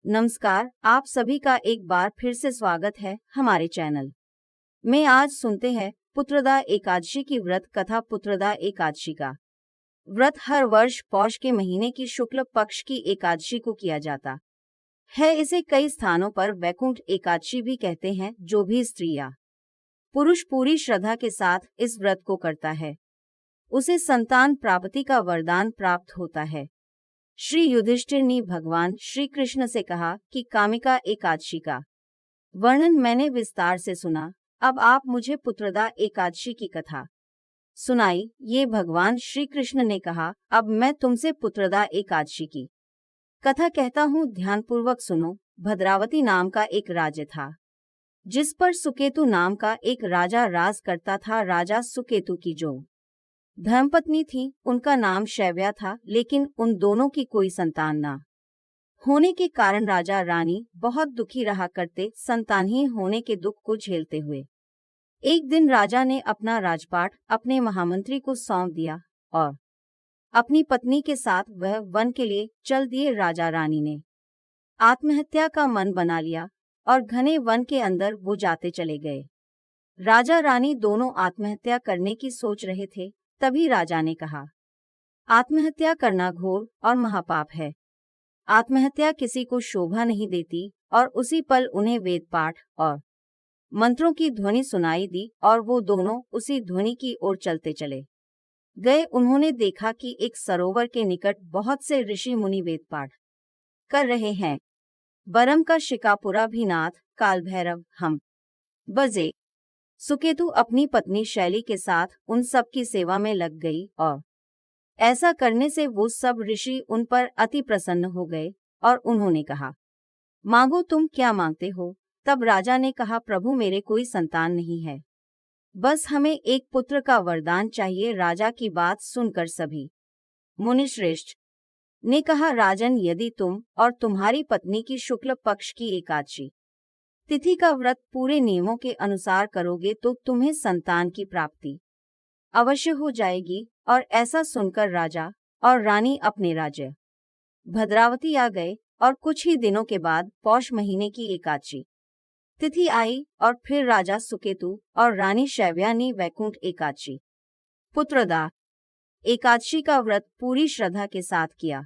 नमस्कार, आप सभी का एक बार फिर से स्वागत है हमारे चैनल में। आज सुनते हैं पुत्रदा एकादशी की व्रत कथा। पुत्रदा एकादशी का व्रत हर वर्ष पौष के महीने की शुक्ल पक्ष की एकादशी को किया जाता है। इसे कई स्थानों पर वैकुंठ एकादशी भी कहते हैं। जो भी स्त्री या पुरुष पूरी श्रद्धा के साथ इस व्रत को करता है, उसे संतान प्राप्ति का वरदान प्राप्त होता है। श्री युधिष्ठिर ने भगवान श्री कृष्ण से कहा कि कामिका एकादशी का वर्णन मैंने विस्तार से सुना, अब आप मुझे पुत्रदा एकादशी की कथा सुनाई। ये भगवान श्री कृष्ण ने कहा, अब मैं तुमसे पुत्रदा एकादशी की कथा कहता हूँ, ध्यानपूर्वक सुनो। भद्रावती नाम का एक राज्य था, जिस पर सुकेतु नाम का एक राजा राज करता था। राजा सुकेतु की जो धर्मपत्नी थी, उनका नाम शैव्या था, लेकिन उन दोनों की कोई संतान न होने के कारण राजा रानी बहुत दुखी रहा करते, संतानहीन होने के दुख को झेलते हुए। एक दिन राजा ने अपना राजपाट अपने महामंत्री को सौंप दिया और अपनी पत्नी के साथ वह वन के लिए चल दिए। राजा रानी ने आत्महत्या का मन बना लिया और घने वन के अंदर वो जाते चले गए। राजा रानी दोनों आत्महत्या करने की सोच रहे थे, तभी राजा ने कहा, आत्महत्या करना घोर और महापाप है। आत्महत्या किसी को शोभा नहीं देती। और उसी पल उन्हें वेद पाठ और मंत्रों की ध्वनि सुनाई दी और वो दोनों उसी ध्वनि की ओर चलते चले गए। उन्होंने देखा कि एक सरोवर के निकट बहुत से ऋषि मुनि वेद पाठ कर रहे हैं। बरम का शिकापुरा भी नाथ, काल भैरव हम बजे। सुकेतु अपनी पत्नी शैली के साथ उन सब की सेवा में लग गई और ऐसा करने से वो सब ऋषि उन पर अति प्रसन्न हो गए और उन्होंने कहा, मांगो, तुम क्या मांगते हो। तब राजा ने कहा, प्रभु, मेरे कोई संतान नहीं है, बस हमें एक पुत्र का वरदान चाहिए। राजा की बात सुनकर सभी मुनिश्रेष्ठ ने कहा, राजन, यदि तुम और तुम्हारी पत्नी की शुक्ल पक्ष की एकादशी तिथि का व्रत पूरे नियमों के अनुसार करोगे तो तुम्हें संतान की प्राप्ति अवश्य हो जाएगी। और ऐसा सुनकर राजा और रानी अपने राज्य भद्रावती आ गए और कुछ ही दिनों के बाद पौष महीने की एकादशी तिथि आई और फिर राजा सुकेतु और रानी शैव्या ने वैकुंठ एकादशी पुत्रदा एकादशी का व्रत पूरी श्रद्धा के साथ किया।